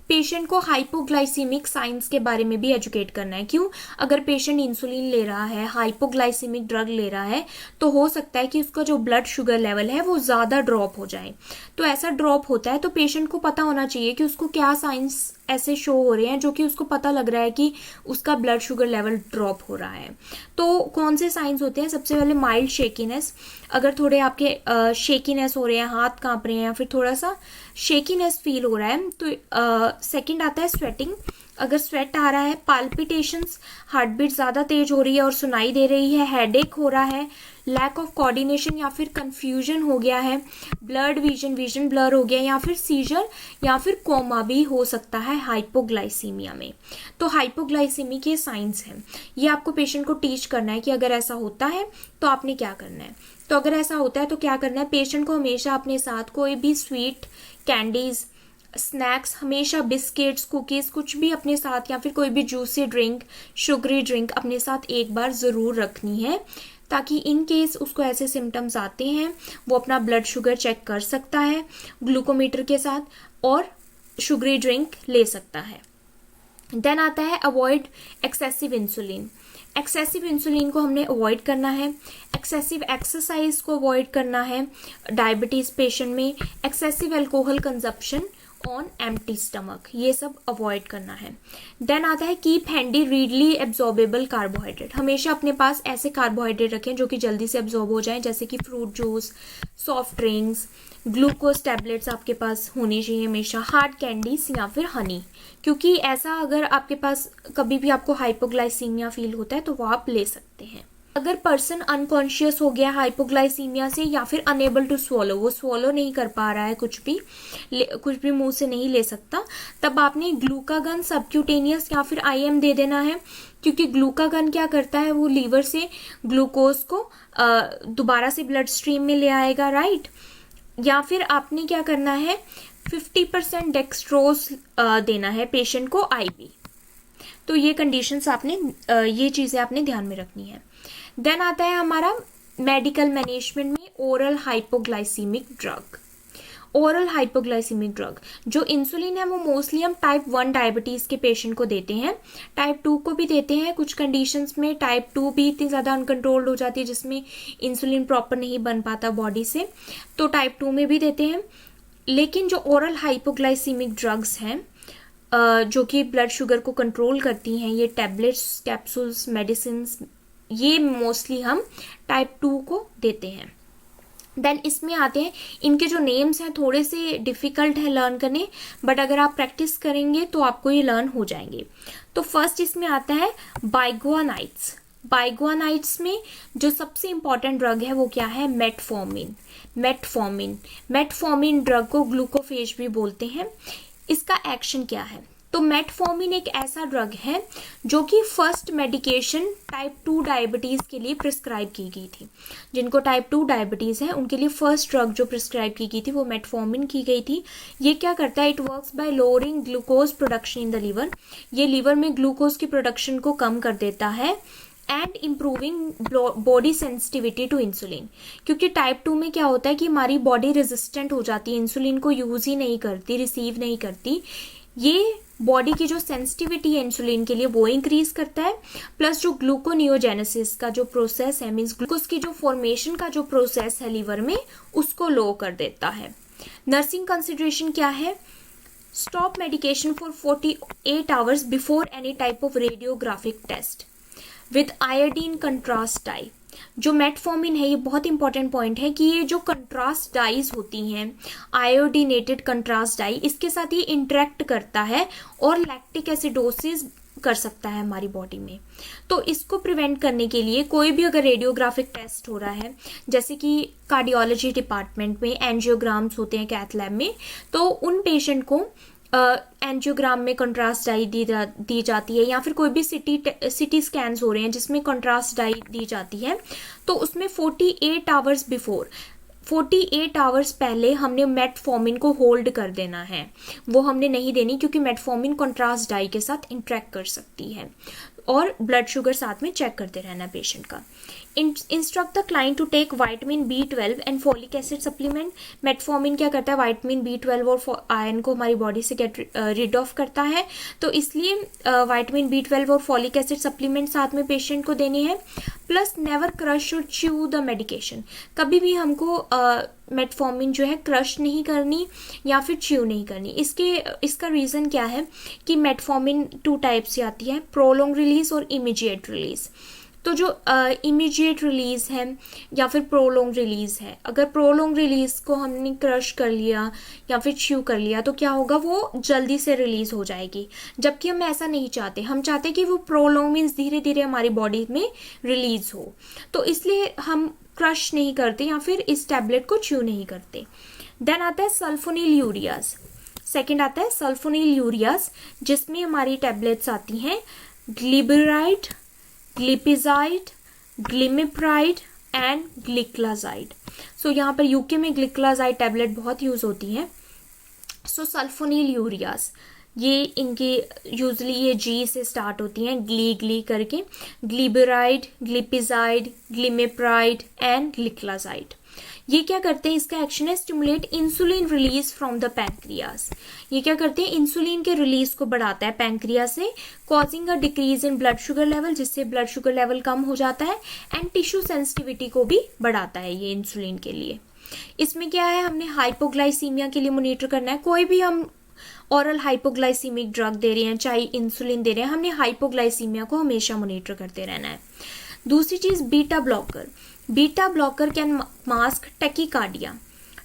Patient को हाइपोग्लाइसीमिक साइंस के बारे में भी एजुकेट करना है। क्यों? अगर पेशेंट इंसुलिन ले रहा है, हाइपोग्लाइसीमिक ड्रग ले रहा है, तो हो सकता है कि उसका जो ब्लड शुगर लेवल है वो ज्यादा ड्रॉप हो जाए। तो ऐसा ड्रॉप होता है तो पेशेंट को पता होना चाहिए कि उसको क्या साइंस ऐसे शो हो रहे हैं जो कि उसको पता लग रहा है कि उसका ब्लड शुगर लेवल ड्रॉप हो रहा है। तो कौन से साइंस होते हैं? सबसे पहले माइल्ड शेकीनेस, अगर थोड़े आपके शेकीनेस हो रहे हैं, हाथ कांप रहे हैं या फिर थोड़ा सा शेकीनेस फील हो रहा है, तो सेकंड आता है स्वेटिंग, अगर स्वेट आ रहा है, पाल्पिटेशंस, हार्ट बीट ज्यादा तेज हो रही है और सुनाई दे रही है, हेडेक हो रहा है, लैक ऑफ कोऑर्डिनेशन या फिर कंफ्यूजन हो गया है, ब्लड विजन ब्लर हो गया, या फिर सीजर या फिर कोमा भी हो सकता है हाइपोग्लाइसीमिया में। तो हाइपोग्लाइसीमी के साइंस हैं, ये आपको पेशेंट को टीच करना है कि अगर ऐसा होता है तो आपने क्या करना है। तो अगर ऐसा होता है तो क्या करना है, पेशेंट को हमेशा अपने साथ कोई भी स्वीट, कैंडीज, स्नैक्स, हमेशा बिस्किट्स, कुकीज, कुछ भी अपने साथ, या फिर कोई भी जूसी ड्रिंक, शुगरी ड्रिंक अपने साथ एक बार जरूर रखनी है, ताकि इन केस उसको ऐसे सिम्टम्स आते हैं वो अपना ब्लड शुगर चेक कर सकता है ग्लूकोमीटर के साथ और शुगरी ड्रिंक ले सकता है। देन आता है avoid excessive insulin. Excessive insulin को हमने अवॉइड करना है, एक्सेसिव एक्सरसाइज को अवॉइड करना है डायबिटीज पेशेंट में, excessive alcohol consumption on empty stomach, ये सब अवॉइड करना है। देन आता है keep handy readily absorbable carbohydrate. हमेशा अपने पास ऐसे कार्बोहाइड्रेट रखें जो कि जल्दी से एब्जॉर्ब हो जाएं, जैसे कि fruit juice, soft drinks, glucose tablets आपके पास होनी चाहिए हमेशा, हार्ड कैंडीज या फिर हनी, क्योंकि ऐसा अगर आपके पास कभी भी आपको हाइपोग्लाइसीमिया फील होता है तो वो आप ले सकते हैं। अगर पर्सन अनकॉन्शियस हो गया हाइपोग्लाइसीमिया से या फिर अनेबल टू स्वॉलो, वो स्वॉलो नहीं कर पा रहा है, कुछ भी मुंह से नहीं ले सकता, तब आपने ग्लूकागन सबक्यूटेनियस या फिर IM दे देना है, क्योंकि ग्लूकागन क्या करता है, वो लीवर से ग्लूकोज को दोबारा से ब्लड स्ट्रीम में ले आएगा, राइट। या फिर आपने क्या करना है, 50% डेक्सट्रोज देना है पेशेंट को IV। तो ये कंडीशंस आपने ये चीजें आपने ध्यान में रखनी है। देन आता है हमारा मेडिकल मैनेजमेंट में oral hypoglycaemic drug. Oral hypoglycaemic drug जो इंसुलिन है वो मोस्टली हम टाइप 1 डायबिटीज के पेशेंट को देते हैं, टाइप 2 को भी देते हैं कुछ कंडीशंस में। टाइप 2 भी इतनी ज्यादा अनकंट्रोल्ड हो जाती है जिसमें इंसुलिन प्रॉपर नहीं बन पाता बॉडी से, तो टाइप 2 में भी देते हैं। लेकिन जो ओरल हाइपोग्लाइसीमिक ड्रग्स हैं जो कि ब्लड शुगर को कंट्रोल करती हैं, ये टैबलेट्स, कैप्सूल्स, मेडिसिन, ये मोस्टली हम टाइप 2 को देते हैं। देन इसमें आते हैं, इनके जो नेम्स हैं थोड़े से डिफ़िकल्ट है लर्न करने, बट अगर आप प्रैक्टिस करेंगे तो आपको ये लर्न हो जाएंगे। तो फर्स्ट इसमें आता है बाइगुआनाइड्स। बाइगुआनाइड्स में जो सबसे इंपॉर्टेंट ड्रग है वो क्या है, मेटफॉर्मिन। मेटफॉर्मिन ड्रग को ग्लूकोफेज भी बोलते हैं। इसका एक्शन क्या है, तो मेटफॉर्मिन एक ऐसा ड्रग है जो कि फर्स्ट मेडिकेशन टाइप 2 डायबिटीज़ के लिए प्रिस्क्राइब की गई थी। जिनको टाइप 2 डायबिटीज़ है उनके लिए फर्स्ट ड्रग जो प्रिस्क्राइब की गई थी वो मेटफॉर्मिन की गई थी। ये क्या करता है, it works by lowering glucose production in the liver. ये लीवर में ग्लूकोज की प्रोडक्शन को कम कर देता है and improving body sensitivity to insulin. क्योंकि टाइप 2 में क्या होता है कि हमारी बॉडी रेजिस्टेंट हो जाती है, इंसुलिन को यूज ही नहीं करती, रिसीव नहीं करती। ये बॉडी की जो सेंसिटिविटी है इंसुलिन के लिए वो इंक्रीज करता है, प्लस जो ग्लूकोनियोजेनेसिस का जो प्रोसेस है, मीन्स ग्लूकोज की जो फॉर्मेशन का जो प्रोसेस है लीवर में, उसको लो कर देता है। नर्सिंग कंसिडरेशन क्या है, stop medication for 48 hours before any type of radiographic test with iodine contrast dye. जो मेटफॉर्मिन है, ये बहुत इंपॉर्टेंट पॉइंट है कि ये जो कंट्रास्ट डाइज होती हैं, आयोडीनेटेड कंट्रास्ट डाई, इसके साथ ये इंटरेक्ट करता है और लैक्टिक एसिडोसिस कर सकता है हमारी बॉडी में। तो इसको प्रिवेंट करने के लिए कोई भी अगर रेडियोग्राफिक टेस्ट हो रहा है, जैसे कि कार्डियोलॉजी डिपार्टमेंट में एंजियोग्राम्स होते हैं कैथ लैब में, तो उन पेशेंट को एंजियोग्राम में कंट्रास्ट डाई दी जाती है, या फिर कोई भी सिटी स्कैन्स हो रहे हैं जिसमें कंट्रास्ट डाई दी जाती है, तो उसमें 48 आवर्स बिफोर, 48 आवर्स पहले हमने मेटफॉर्मिन को होल्ड कर देना है। वो हमने नहीं देनी, क्योंकि मेटफॉर्मिन कंट्रास्ट डाई के साथ इंटरेक्ट कर सकती है। और ब्लड शुगर साथ में चेक करते रहना पेशेंट का। Instruct the client to take vitamin B12 and folic acid supplement. Metformin क्या करता है, विटामिन B12 और आयरन को हमारी बॉडी से गेट रिड ऑफ करता है, तो इसलिए विटामिन B12 और फॉलिक एसिड सप्लीमेंट साथ में पेशेंट को देने हैं। प्लस नेवर क्रश और च्यू द मेडिकेशन। कभी भी हमको मेटफॉर्मिन जो है क्रश नहीं करनी या फिर च्यू नहीं करनी। इसका रीज़न क्या है कि मेटफॉर्मिन 2 टाइप से आती है, प्रोलॉन्ग रिलीज और इमीडिएट रिलीज। तो जो इमीडिएट रिलीज है या फिर प्रोलॉन्ग रिलीज है, अगर प्रोलॉन्ग रिलीज को हमने क्रश कर लिया या फिर च्यू कर लिया तो क्या होगा, वो जल्दी से रिलीज हो जाएगी। जबकि हम ऐसा नहीं चाहते, हम चाहते कि वो प्रोलॉन्ग मीन्स धीरे धीरे हमारी बॉडी में रिलीज हो। तो इसलिए हम क्रश नहीं करते या फिर इस टैबलेट को च्यू नहीं करते। देन आता है सल्फोनिल यूरियाज। सेकेंड आता है सल्फोनिल यूरियाज, जिसमें हमारी टैबलेट्स आती हैं ग्लिबराइड, ग्लिपिजाइड, ग्लिमिप्राइड एंड ग्लिक्लाजाइड। सो यहाँ पर यूके में ग्लिक्लाजाइड टैबलेट बहुत यूज होती है। सो सल्फोनिल यूरियाज, ये इनकी यूजली ये जी से स्टार्ट होती हैं, ग्ली करके, ग्लिबराइड, ग्लिपिजाइड, ग्लिमिप्राइड एंड ग्लिक्लाजाइड। ये क्या करते हैं, इसका एक्शन है stimulate insulin release from the pancreas. ये क्या करते हैं, इंसुलिन के रिलीज को बढ़ाता है पैंक्रियास से, causing a decrease in blood sugar level, जिससे ब्लड शुगर लेवल कम हो जाता है, एंड टिश्यू सेंसिटिविटी को भी बढ़ाता है ये इंसुलिन के लिए। इसमें क्या है, हमने हाइपोग्लाइसीमिया के लिए मॉनिटर करना है। कोई भी हम ऑरल हाइपोग्लाइसीमिक ड्रग दे रहे हैं, चाहे इंसुलिन दे रहे हैं, हमने हाइपोग्लाइसीमिया को हमेशा मॉनिटर करते रहना है। दूसरी चीज beta blocker. Beta blocker can mask tachycardia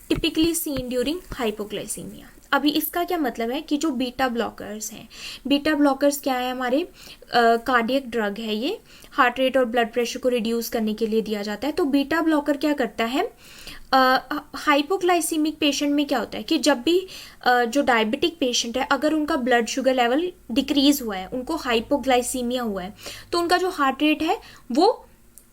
typically seen during hypoglycaemia. अभी इसका क्या मतलब है कि जो बीटा ब्लॉकर्स हैं, बीटा ब्लॉकर्स क्या है, हमारे कार्डियक ड्रग है, ये हार्ट रेट और ब्लड प्रेशर को रिड्यूस करने के लिए दिया जाता है। तो बीटा ब्लॉकर क्या करता है, हाइपोग्लाइसीमिक पेशेंट में क्या होता है कि जब भी जो डायबिटिक पेशेंट है, अगर उनका ब्लड शुगर लेवल डिक्रीज हुआ है, उनको हाइपोग्लाइसीमिया हुआ है, तो उनका जो हार्ट रेट है वो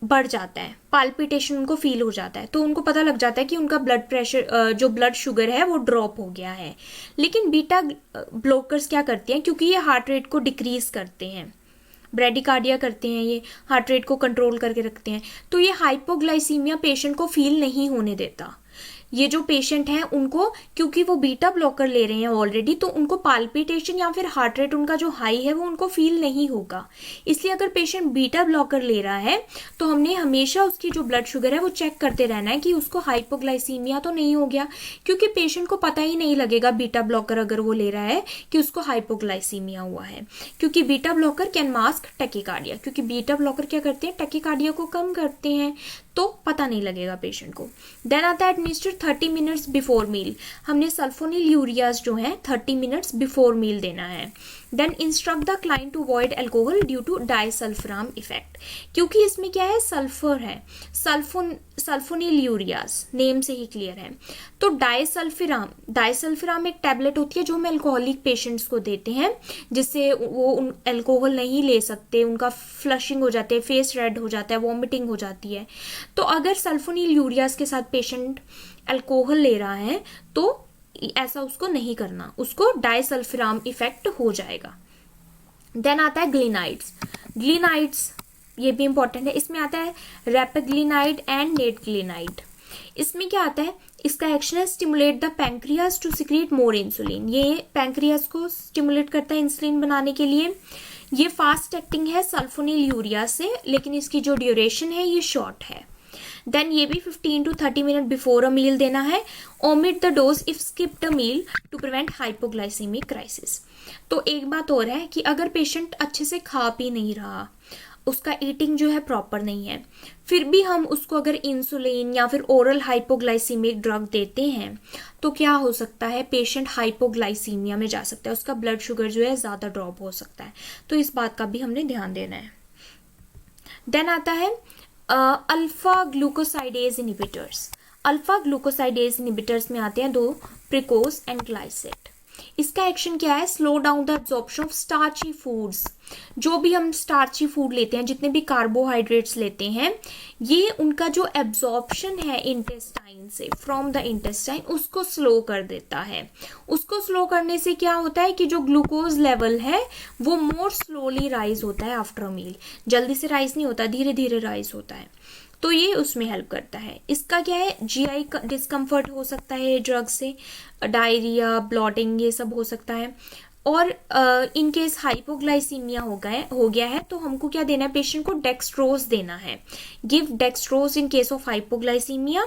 बढ़ जाता है, पाल्पिटेशन उनको फील हो जाता है, तो उनको पता लग जाता है कि उनका ब्लड प्रेशर, जो ब्लड शुगर है वो ड्रॉप हो गया है। लेकिन बीटा ब्लॉकर्स क्या करते हैं, क्योंकि ये हार्ट रेट को डिक्रीज करते हैं, ब्रेडिकार्डिया करते हैं, ये हार्ट रेट को कंट्रोल करके रखते हैं, तो ये हाइपोग्लाइसीमिया पेशेंट को फील नहीं होने देता। ये जो पेशेंट हैं उनको, क्योंकि वो बीटा ब्लॉकर ले रहे हैं ऑलरेडी, तो उनको पाल्पिटेशन या फिर हार्ट रेट उनका जो हाई है वो उनको फील नहीं होगा। इसलिए अगर पेशेंट बीटा ब्लॉकर ले रहा है तो हमने हमेशा उसकी जो ब्लड शुगर है वो चेक करते रहना है कि उसको हाइपोग्लाइसीमिया तो नहीं हो गया, क्योंकि पेशेंट को पता ही नहीं लगेगा बीटा ब्लॉकर अगर वो ले रहा है कि उसको हाइपोग्लाइसीमिया हुआ है, क्योंकि beta blocker can mask tachycardia. क्योंकि बीटा ब्लॉकर क्या करते हैं, टैकीकार्डिया को कम करते हैं, तो पता नहीं लगेगा पेशेंट को। देन आता है एडमिनिस्टर 30 मिनट्स बिफोर मील। हमने सल्फोनिल यूरियाज जो है 30 मिनट्स बिफोर मील देना है। Then instruct the client to avoid alcohol due to disulfiram effect, क्योंकि इसमें क्या है, सल्फर है, सल्फोनिल यूरियाज नेम से ही क्लियर है। तो डाइसल्फराम एक टैबलेट होती है जो हम एल्कोहलिक पेशेंट्स को देते हैं, जिससे वो एल्कोहल नहीं ले सकते, उनका फ्लशिंग हो जाते हैं, फेस रेड हो जाता है, वॉमिटिंग हो जाती है। तो अगर सल्फोनिल यूरियाज के साथ पेशेंट अल्कोहल ले रहा है तो ऐसा उसको नहीं करना, उसको डाइसल्फराम इफेक्ट हो जाएगा। देन आता है ग्लिनाइड्स, ये भी इंपॉर्टेंट है। इसमें आता है रेपेग्लिनाइड एंड नेटग्लिनाइड। इसमें क्या आता है, इसका एक्शन है stimulate the pancreas to secrete more insulin. ये पैंक्रियास को स्टिमुलेट करता है इंसुलिन बनाने के लिए। ये फास्ट एक्टिंग है सल्फोनिल यूरिया से, लेकिन इसकी जो ड्यूरेशन है ये शॉर्ट है। देन ये भी 15 to 30 minute before a meal देना है। Omit the dose if skipped a meal to prevent hypoglycaemic crisis. तो एक बात और है कि अगर पेशेंट अच्छे से खा पी नहीं रहा, उसका ईटिंग जो है प्रॉपर नहीं है, फिर भी हम उसको अगर इंसुलिन या फिर ओरल हाइपोग्लाइसीमिक ड्रग देते हैं तो क्या हो सकता है, पेशेंट हाइपोग्लाइसीमिया में जा सकता है, उसका ब्लड शुगर जो है ज़्यादा ड्रॉप हो सकता है। तो इस बात का भी हमने ध्यान देना है। देन आता है alpha glucosidase inhibitors. Alpha glucosidase inhibitors में आते हैं दो, प्रिकोस एंड ग्लाइसेट। इसका एक्शन क्या है, slow down the absorption of starchy foods. जो भी हम स्टार्ची फूड लेते हैं, जितने भी कार्बोहाइड्रेट्स लेते हैं, ये उनका जो एब्जॉर्प्शन है इंटेस्टाइन से, फ्रॉम द इंटेस्टाइन, उसको स्लो कर देता है। उसको स्लो करने से क्या होता है कि जो ग्लूकोज लेवल है वो मोर स्लोली राइज होता है आफ्टर अ मील। जल्दी से राइज नहीं होता, धीरे धीरे राइज होता है। तो ये उसमें हेल्प करता है। इसका क्या है, जीआई डिस्कम्फर्ट हो सकता है ड्रग से, डायरिया, ब्लॉटिंग, ये सब हो सकता है। और इन केस हाइपोग्लाइसीमिया हो गया है तो हमको क्या देना है, पेशेंट को डेक्सट्रोज देना है। Give dextrose in case of hypoglycaemia,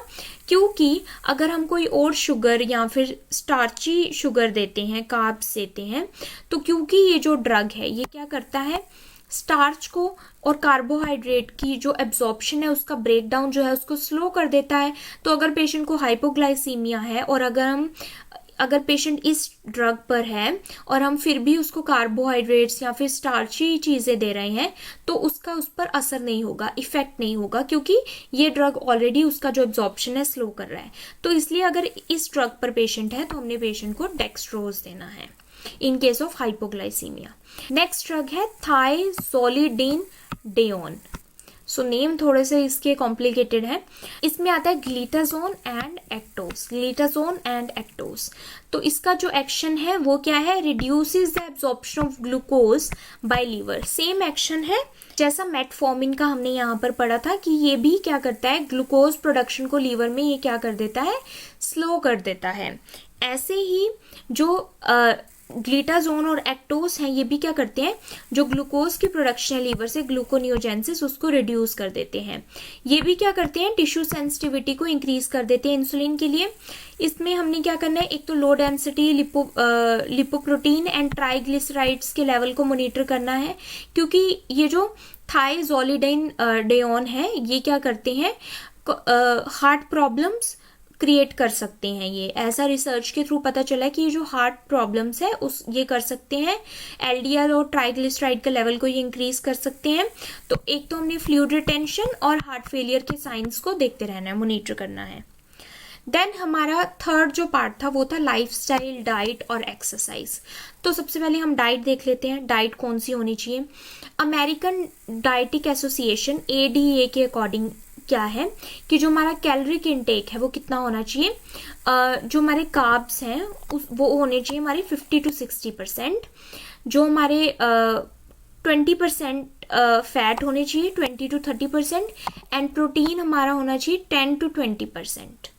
क्योंकि अगर हम कोई और शुगर या फिर स्टार्ची शुगर देते हैं, कार्ब्स देते हैं, तो क्योंकि ये जो ड्रग है ये क्या करता है, स्टार्च को और कार्बोहाइड्रेट की जो एब्जॉर्प्शन है उसका ब्रेकडाउन जो है उसको स्लो कर देता है। तो अगर पेशेंट को हाइपोग्लाइसीमिया है और अगर पेशेंट इस ड्रग पर है और हम फिर भी उसको कार्बोहाइड्रेट्स या फिर स्टार्ची चीज़ें दे रहे हैं, तो उसका उस पर असर नहीं होगा, इफेक्ट नहीं होगा, क्योंकि ये ड्रग ऑलरेडी उसका जो एब्जॉर्प्शन है स्लो कर रहा है। तो इसलिए अगर इस ड्रग पर पेशेंट है तो हमने पेशेंट को डेक्सट्रोज देना है in case of hypoglycaemia. Next drug है थाइजोलिडिन-डेओन। सो नेम थोड़े से इसके कॉम्प्लिकेटेड है। इसमें आता है ग्लिटाजोन एंड एक्टोस। तो इसका जो एक्शन है वो क्या है, reduces the absorption of glucose by liver. Same action है जैसा मेटफॉर्मिन का हमने यहाँ पर पढ़ा था कि ये भी क्या करता है, ग्लूकोज प्रोडक्शन को लीवर में ये क्या कर देता है, स्लो कर देता है। ऐसे ही जो ग्लिटाजोन और एक्टोस हैं, ये भी क्या करते हैं, जो ग्लूकोज की प्रोडक्शन है लीवर से, ग्लूकोनियोजेंसिस, उसको रिड्यूस कर देते हैं। ये भी क्या करते हैं, टिश्यू सेंसिटिविटी को इंक्रीज कर देते हैं इंसुलिन के लिए। इसमें हमने क्या करना है, एक तो low density lipoprotein and triglycerides के लेवल को मॉनिटर करना है, क्योंकि ये जो थाइजोलिडिन-डेओन है ये क्या करते हैं, हार्ट प्रॉब्लम्स क्रिएट कर सकते हैं। ये ऐसा रिसर्च के थ्रू पता चला है कि ये जो हार्ट प्रॉब्लम्स है ये कर सकते हैं, एलडीएल और ट्राइग्लिसराइड का लेवल को ये इंक्रीज कर सकते हैं। तो एक तो हमने फ्लूइड रिटेंशन और हार्ट फेलियर के साइंस को देखते रहना है, मॉनिटर करना है। देन हमारा थर्ड जो पार्ट था वो था लाइफस्टाइल, डाइट और एक्सरसाइज। तो सबसे पहले हम डाइट देख लेते हैं, डाइट कौन सी होनी चाहिए। अमेरिकन डाइटिक एसोसिएशन ADA के अकॉर्डिंग क्या है कि जो हमारा कैलोरिक इनटेक है वो कितना होना चाहिए, जो हमारे कार्ब्स हैं वो होने चाहिए हमारे 50 to 60%, जो हमारे 20% फैट होने चाहिए, 20 to 30%, एंड प्रोटीन हमारा होना चाहिए 10 to 20%।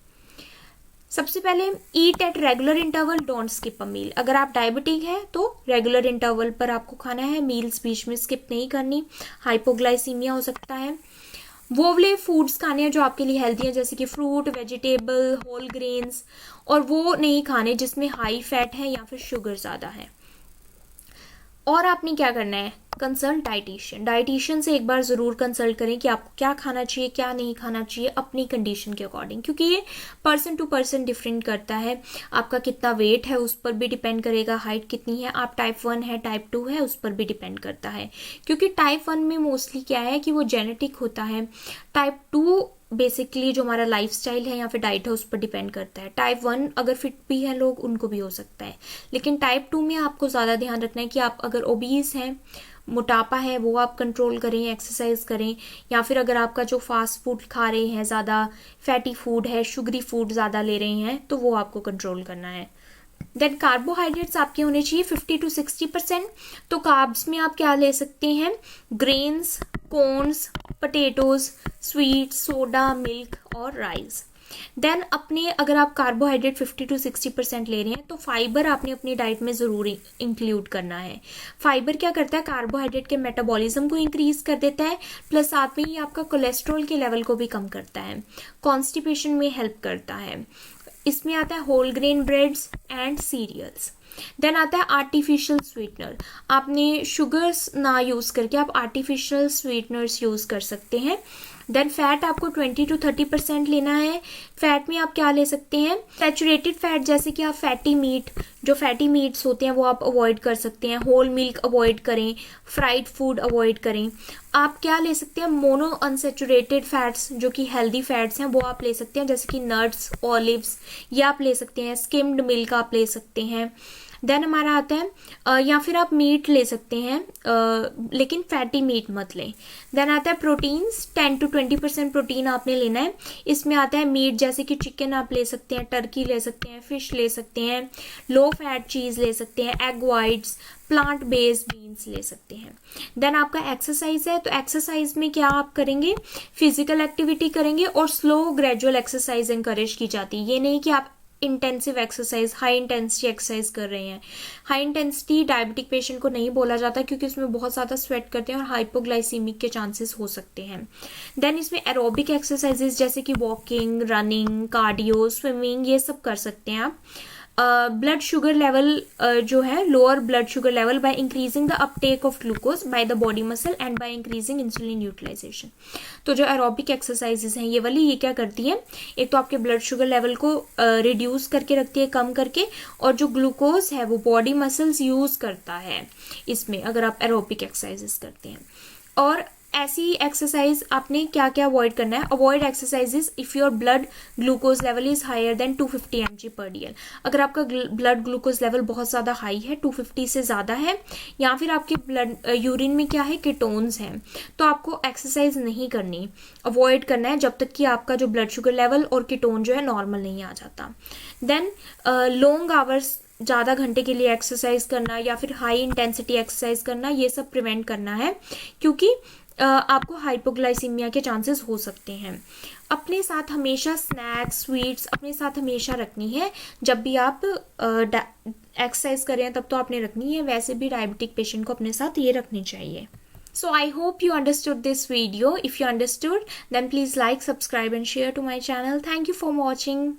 सबसे पहले eat at regular interval, don't skip a meal. अगर आप डायबिटिक है तो रेगुलर इंटरवल पर आपको खाना है, मील्स बीच में स्किप नहीं करनी, हाइपोग्लाइसीमिया हो सकता है। वो वाले फूड्स खाने हैं जो आपके लिए हेल्दी हैं, जैसे कि फ्रूट, वेजिटेबल, होल ग्रेन्स, और वो नहीं खाने जिसमें हाई फैट है या फिर शुगर ज़्यादा है। और आपने क्या करना है, कंसल्ट डाइटिशियन। डाइटिशियन से एक बार ज़रूर कंसल्ट करें कि आपको क्या खाना चाहिए, क्या नहीं खाना चाहिए अपनी कंडीशन के अकॉर्डिंग, क्योंकि ये पर्सन टू पर्सन डिफरेंट करता है। आपका कितना वेट है उस पर भी डिपेंड करेगा, हाइट कितनी है, आप टाइप 1 है टाइप 2 है उस पर भी डिपेंड करता है, क्योंकि टाइप 1 में मोस्टली क्या है कि वो जेनेटिक होता है। टाइप 2 बेसिकली जो हमारा लाइफस्टाइल है या फिर डाइट है उस पर डिपेंड करता है। टाइप 1 अगर फिट भी है लोग उनको भी हो सकता है, लेकिन टाइप 2 में आपको ज़्यादा ध्यान रखना है कि आप अगर ओबीज हैं, मोटापा है, वो आप कंट्रोल करें, एक्सरसाइज करें, या फिर अगर आपका जो फास्ट फूड खा रहे हैं, ज़्यादा फैटी फूड है, शुगरी फूड ज़्यादा ले रहे हैं, तो वो आपको कंट्रोल करना है। देन कार्बोहाइड्रेट्स आपके होने चाहिए 50 to 60%। तो कार्ब्स में आप क्या ले सकते हैं, grains, corns, potatoes, sweet, soda, milk और राइस। देन अपने अगर आप कार्बोहाइड्रेट 50 to 60% ले रहे हैं तो फाइबर आपने अपनी डाइट में ज़रूर इंक्लूड करना है। फाइबर क्या करता है, कार्बोहाइड्रेट के मेटाबॉलिज्म को इंक्रीज कर देता है, प्लस साथ में ही आपका कोलेस्ट्रॉल के लेवल को भी कम करता है, कॉन्स्टिपेशन में हेल्प करता है। इसमें आता है whole grain breads and cereals. Then आता है आर्टिफिशियल स्वीटनर। आपने शुगर्स ना यूज़ करके आप आर्टिफिशियल स्वीटनर्स यूज़ कर सकते हैं। देन फैट आपको 20 to 30% लेना है। फैट में आप क्या ले सकते हैं, सैचुरेटेड फैट, जैसे कि आप फैटी मीट, जो फैटी मीट्स होते हैं वो आप अवॉइड कर सकते हैं, होल मिल्क अवॉइड करें, फ्राइड फूड अवॉइड करें। आप क्या ले सकते हैं, मोनो अनसेचुरेटेड फैट्स जो कि हेल्दी फैट्स हैं वो आप ले सकते हैं, जैसे कि नट्स, ऑलिव्स, ये आप ले सकते हैं, स्किम्ड मिल्क आप ले सकते हैं। देन हमारा आता है या फिर आप मीट ले सकते हैं, लेकिन फैटी मीट मत लें। देन आता है प्रोटीन्स, 10 to 20% प्रोटीन आपने लेना है। इसमें आता है मीट, जैसे कि चिकन आप ले सकते हैं, टर्की ले सकते हैं, फिश ले सकते हैं, लो फैट चीज़ ले सकते हैं, egg whites, plant based beans ले सकते हैं। देन आपका एक्सरसाइज है, तो एक्सरसाइज में क्या आप करेंगे, फिजिकल एक्टिविटी करेंगे और स्लो ग्रेजुअल एक्सरसाइज इंकरेज की जाती है। ये नहीं कि आप intensive exercise, high intensity exercise कर रहे हैं। हाई इंटेंसिटी डायबिटिक पेशेंट को नहीं बोला जाता क्योंकि उसमें बहुत ज़्यादा स्वेट करते हैं और हाइपोग्लाइसीमिक के चांसेस हो सकते हैं। देन इसमें एरोबिक एक्सरसाइजेज जैसे कि वॉकिंग, रनिंग, कार्डियो, स्विमिंग, ये सब कर सकते हैं आप। ब्लड शुगर लेवल जो है, lower blood sugar level by increasing the uptake of glucose by the body muscle and by increasing insulin utilisation. तो जो एरोबिक एक्सरसाइजेज हैं ये वाली, ये क्या करती है, एक तो आपके ब्लड शुगर लेवल को रिड्यूस करके रखती है, कम करके, और जो ग्लूकोज है वो बॉडी मसल्स यूज करता है इसमें, अगर आप एरोबिक एक्सरसाइजेस करते हैं। और ऐसी एक्सरसाइज आपने क्या क्या अवॉइड करना है, avoid exercises if your blood glucose level is higher than 250 mg पर DL। अगर आपका ब्लड ग्लूकोज लेवल बहुत ज़्यादा हाई है, 250 से ज़्यादा है, या फिर आपके ब्लड यूरिन में क्या है, कीटोन्स हैं, तो आपको एक्सरसाइज नहीं करनी, अवॉइड करना है जब तक कि आपका जो ब्लड शुगर लेवल और कीटोन जो है नॉर्मल नहीं आ जाता। देन लॉन्ग आवर्स, ज़्यादा घंटे के लिए एक्सरसाइज करना या फिर हाई इंटेंसिटी एक्सरसाइज करना, ये सब प्रिवेंट करना है, क्योंकि आपको हाइपोग्लाइसीमिया के चांसेस हो सकते हैं। अपने साथ हमेशा स्नैक्स, स्वीट्स अपने साथ हमेशा रखनी है। जब भी आप एक्सरसाइज करें तब तो आपने रखनी है, वैसे भी डायबिटिक पेशेंट को अपने साथ ये रखनी चाहिए। So I hope you understood this video. If you understood, then please like, subscribe and share to my channel. Thank you for watching.